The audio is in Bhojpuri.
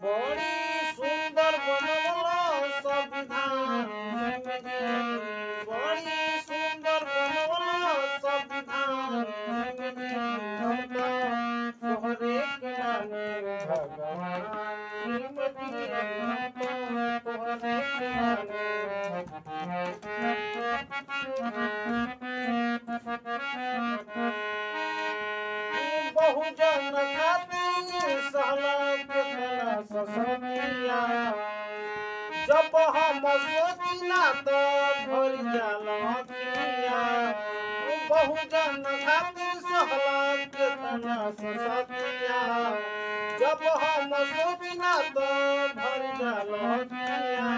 बड़ी सुंदर बनवल संविधान बड़ी सुंदर बनवल संविधान तोहरे के नामे भगवान तोहरे के नामे बहुजन खातिर सलाम ससतिया जब हम सोचिना तो भर जाला अखिया बहुजन खातिर सलाम के तना ससतिया जब हम सोचिना तो भर जाला अखिया